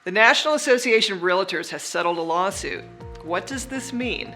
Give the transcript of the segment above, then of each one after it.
The National Association of Realtors has settled a lawsuit. What does this mean?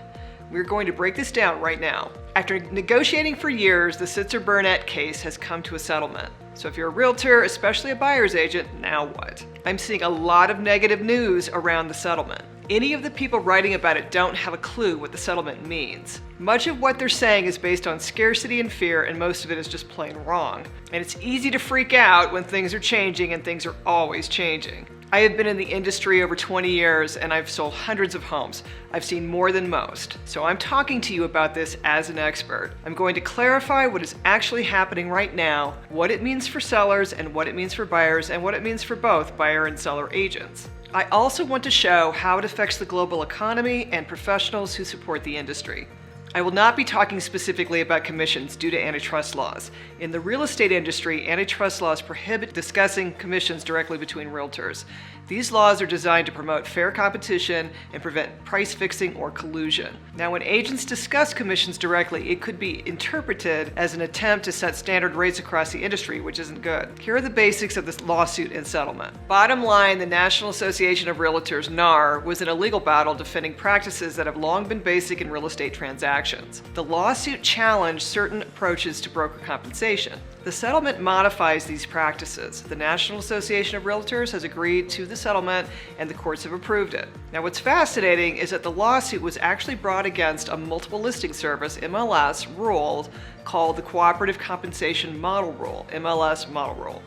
We're going to break this down right now. After negotiating for years, the Sitzer-Burnett case has come to a settlement. So if you're a realtor, especially a buyer's agent, now what? I'm seeing a lot of negative news around the settlement. Any of the people writing about it don't have a clue what the settlement means. Much of what they're saying is based on scarcity and fear, and most of it is just plain wrong. And it's easy to freak out when things are changing, and things are always changing. I have been in the industry over 20 years and I've sold hundreds of homes. I've seen more than most. So I'm talking to you about this as an expert. I'm going to clarify what is actually happening right now, what it means for sellers and what it means for buyers, and what it means for both buyer and seller agents. I also want to show how it affects the global economy and professionals who support the industry. I will not be talking specifically about commissions due to antitrust laws. In the real estate industry, antitrust laws prohibit discussing commissions directly between realtors. These laws are designed to promote fair competition and prevent price fixing or collusion. Now, when agents discuss commissions directly, it could be interpreted as an attempt to set standard rates across the industry, which isn't good. Here are the basics of this lawsuit and settlement. Bottom line, the National Association of Realtors, NAR, was in a legal battle defending practices that have long been basic in real estate transactions. The lawsuit challenged certain approaches to broker compensation. The settlement modifies these practices. The National Association of Realtors has agreed to the settlement and the courts have approved it. Now, what's fascinating is that the lawsuit was actually brought against a multiple listing service, MLS, rule called the Cooperative Compensation Model Rule, MLS Model Rule.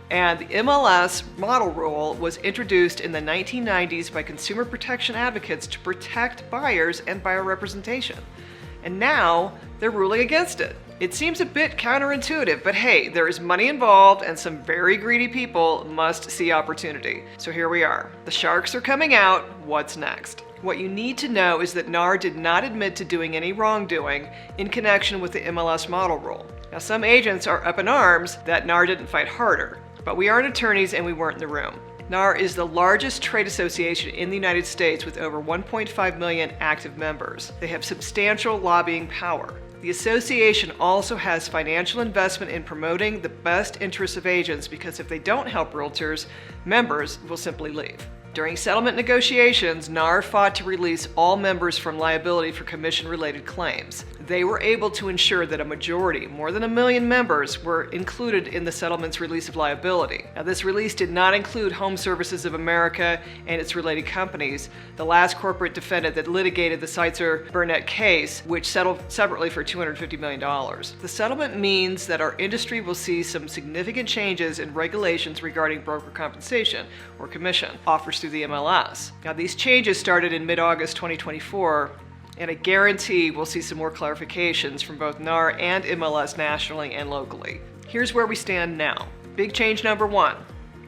And the MLS Model Rule was introduced in the 1990s by consumer protection advocates to protect buyers and buyer representation. And now they're ruling against it. It seems a bit counterintuitive, but hey, there is money involved and some very greedy people must see opportunity. So here we are. The sharks are coming out. What's next? What you need to know is that NAR did not admit to doing any wrongdoing in connection with the MLS Model Rule. Now, some agents are up in arms that NAR didn't fight harder, but we aren't attorneys and we weren't in the room. NAR is the largest trade association in the United States with over 1.5 million active members. They have substantial lobbying power. The association also has financial investment in promoting the best interests of agents, because if they don't help realtors, members will simply leave. During settlement negotiations, NAR fought to release all members from liability for commission-related claims. They were able to ensure that a majority, more than 1 million members, were included in the settlement's release of liability. Now, this release did not include Home Services of America and its related companies, the last corporate defendant that litigated the Sitzer-Burnett case, which settled separately for $250 million. The settlement means that our industry will see some significant changes in regulations regarding broker compensation, or commission, offers through the MLS. Now, these changes started in mid-August 2024, and I guarantee we'll see some more clarifications from both NAR and MLS nationally and locally. Here's where we stand now. Big change number one.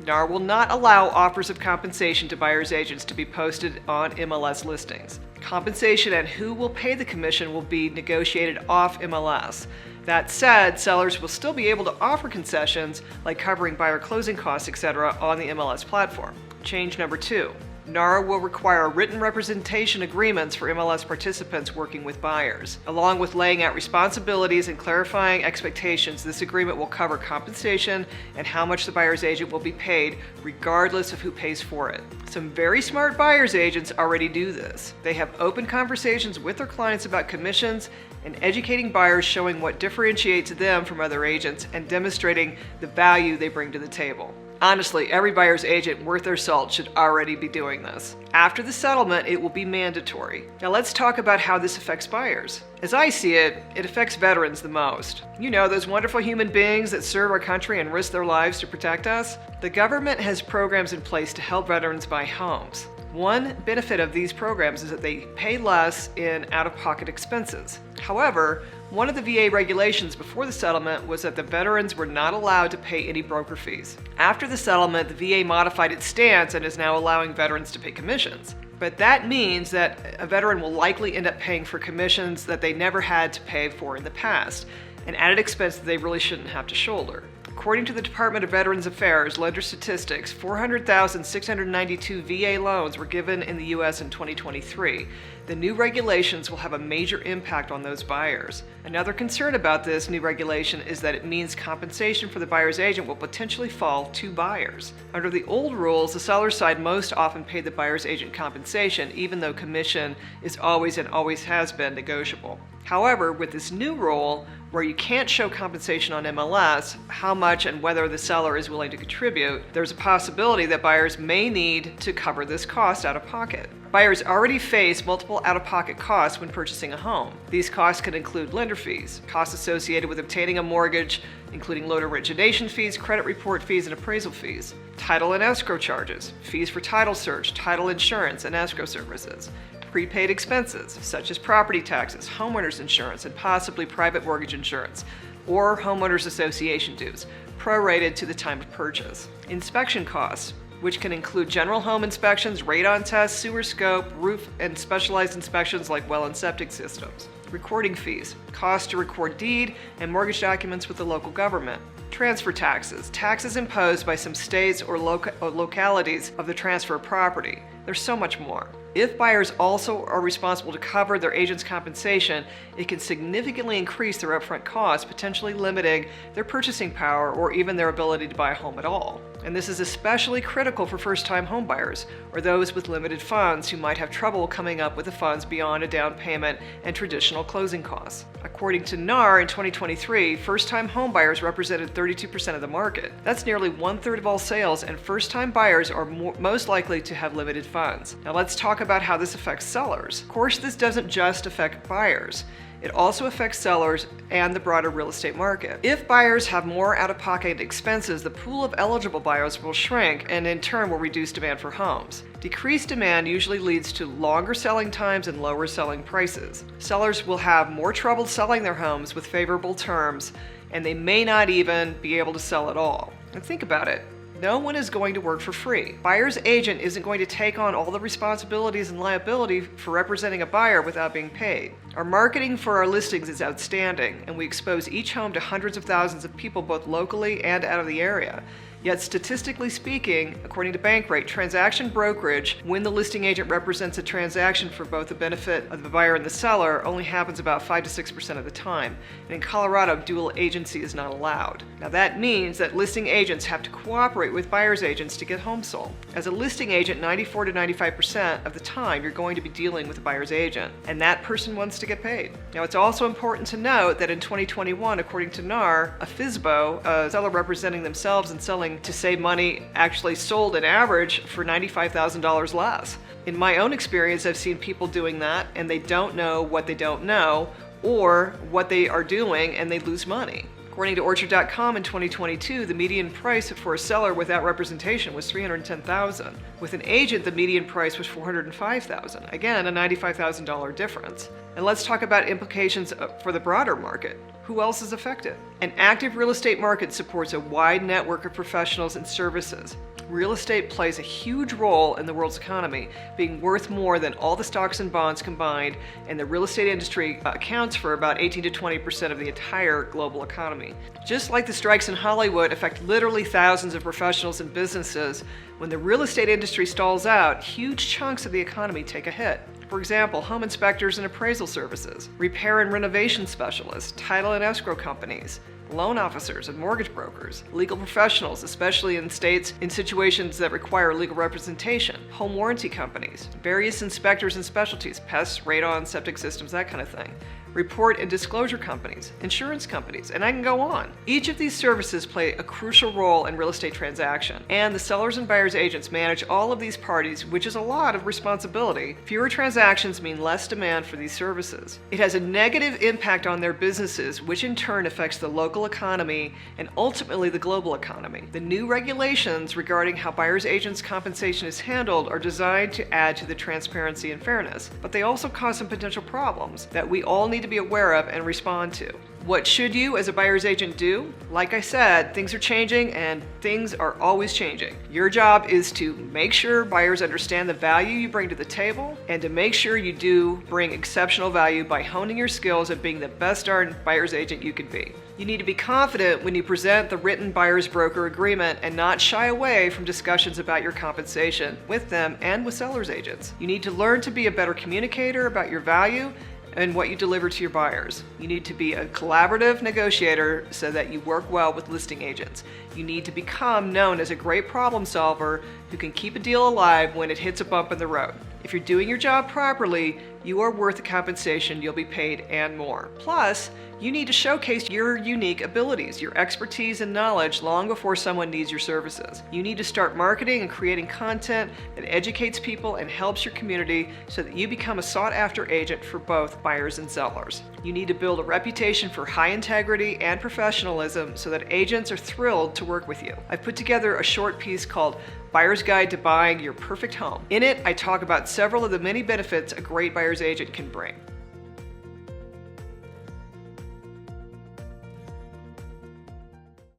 NAR will not allow offers of compensation to buyer's agents to be posted on MLS listings. Compensation and who will pay the commission will be negotiated off MLS. That said, sellers will still be able to offer concessions like covering buyer closing costs, etc. on the MLS platform. Change number two. NAR will require written representation agreements for MLS participants working with buyers. Along with laying out responsibilities and clarifying expectations, this agreement will cover compensation and how much the buyer's agent will be paid, regardless of who pays for it. Some very smart buyer's agents already do this. They have open conversations with their clients about commissions and educating buyers, showing what differentiates them from other agents and demonstrating the value they bring to the table. Honestly, every buyer's agent worth their salt should already be doing this. After the settlement, it will be mandatory. Now let's talk about how this affects buyers. As I see it, it affects veterans the most. You know, those wonderful human beings that serve our country and risk their lives to protect us? The government has programs in place to help veterans buy homes. One benefit of these programs is that they pay less in out-of-pocket expenses. However, one of the VA regulations before the settlement was that the veterans were not allowed to pay any broker fees. After the settlement, the VA modified its stance and is now allowing veterans to pay commissions. But that means that a veteran will likely end up paying for commissions that they never had to pay for in the past, an added expense that they really shouldn't have to shoulder. According to the Department of Veterans Affairs lender statistics, 400,692 VA loans were given in the U.S. in 2023. The new regulations will have a major impact on those buyers. Another concern about this new regulation is that it means compensation for the buyer's agent will potentially fall to buyers. Under the old rules, the seller's side most often paid the buyer's agent compensation, even though commission is always and always has been negotiable. However, with this new rule, where you can't show compensation on MLS, how much and whether the seller is willing to contribute, there's a possibility that buyers may need to cover this cost out of pocket. Buyers already face multiple out-of-pocket costs when purchasing a home. These costs could include lender fees, costs associated with obtaining a mortgage, including loan origination fees, credit report fees, and appraisal fees, title and escrow charges, fees for title search, title insurance, and escrow services, prepaid expenses such as property taxes, homeowners insurance, and possibly private mortgage insurance, or homeowners association dues, prorated to the time of purchase. Inspection costs, which can include general home inspections, radon tests, sewer scope, roof, and specialized inspections like well and septic systems. Recording fees, costs to record deed and mortgage documents with the local government. Transfer taxes, taxes imposed by some states or localities of the transfer of property. There's so much more. If buyers also are responsible to cover their agent's compensation, it can significantly increase their upfront costs, potentially limiting their purchasing power or even their ability to buy a home at all. And this is especially critical for first-time homebuyers or those with limited funds who might have trouble coming up with the funds beyond a down payment and traditional closing costs. According to NAR, in 2023, first-time homebuyers represented 32% of the market. That's nearly 1/3 of all sales, and first-time buyers are most likely to have limited funds. Now let's talk about how this affects sellers. Of course, this doesn't just affect buyers. It also affects sellers and the broader real estate market. If buyers have more out-of-pocket expenses, the pool of eligible buyers will shrink and in turn will reduce demand for homes. Decreased demand usually leads to longer selling times and lower selling prices. Sellers will have more trouble selling their homes with favorable terms, and they may not even be able to sell at all. And think about it. No one is going to work for free. Buyer's agent isn't going to take on all the responsibilities and liability for representing a buyer without being paid. Our marketing for our listings is outstanding, and we expose each home to hundreds of thousands of people both locally and out of the area. Yet statistically speaking, according to Bankrate, transaction brokerage, when the listing agent represents a transaction for both the benefit of the buyer and the seller, only happens about 5 to 6% of the time. And in Colorado, dual agency is not allowed. Now that means that listing agents have to cooperate with buyer's agents to get homes sold. As a listing agent, 94 to 95% of the time you're going to be dealing with a buyer's agent, and that person wants to get paid. Now it's also important to note that in 2021, according to NAR, a FSBO, a seller representing themselves and selling to save money, actually sold an average for $95,000 less. In my own experience, I've seen people doing that and they don't know what they don't know or what they are doing and they lose money. According to Orchard.com in 2022, the median price for a seller without representation was $310,000. With an agent, the median price was $405,000. Again, a $95,000 difference. And let's talk about implications for the broader market. Who else is affected? An active real estate market supports a wide network of professionals and services. Real estate plays a huge role in the world's economy, being worth more than all the stocks and bonds combined, and the real estate industry accounts for about 18 to 20% of the entire global economy. Just like the strikes in Hollywood affect literally thousands of professionals and businesses, when the real estate industry stalls out, huge chunks of the economy take a hit. For example, home inspectors and appraisal services, repair and renovation specialists, title and escrow companies, loan officers and mortgage brokers, legal professionals, especially in states in situations that require legal representation, home warranty companies, various inspectors and specialties, pests, radon, septic systems, that kind of thing, report and disclosure companies, insurance companies, and I can go on. Each of these services play a crucial role in real estate transaction, and the sellers and buyers agents manage all of these parties, which is a lot of responsibility. Fewer transactions mean less demand for these services. It has a negative impact on their businesses, which in turn affects the local economy and ultimately the global economy. The new regulations regarding how buyers agents' compensation is handled are designed to add to the transparency and fairness, but they also cause some potential problems that we all need need to be aware of and respond to. What should you as a buyer's agent do? Like I said, things are changing and things are always changing. Your job is to make sure buyers understand the value you bring to the table and to make sure you do bring exceptional value by honing your skills at being the best darn buyer's agent you can be. You need to be confident when you present the written buyer's broker agreement and not shy away from discussions about your compensation with them and with seller's agents. You need to learn to be a better communicator about your value and what you deliver to your buyers. You need to be a collaborative negotiator so that you work well with listing agents. You need to become known as a great problem solver who can keep a deal alive when it hits a bump in the road. If you're doing your job properly, you are worth the compensation you'll be paid and more. Plus, you need to showcase your unique abilities, your expertise and knowledge long before someone needs your services. You need to start marketing and creating content that educates people and helps your community so that you become a sought-after agent for both buyers and sellers. You need to build a reputation for high integrity and professionalism so that agents are thrilled to work with you. I've put together a short piece called Buyer's Guide to Buying Your Perfect Home. In it, I talk about several of the many benefits a great buyer's agent can bring.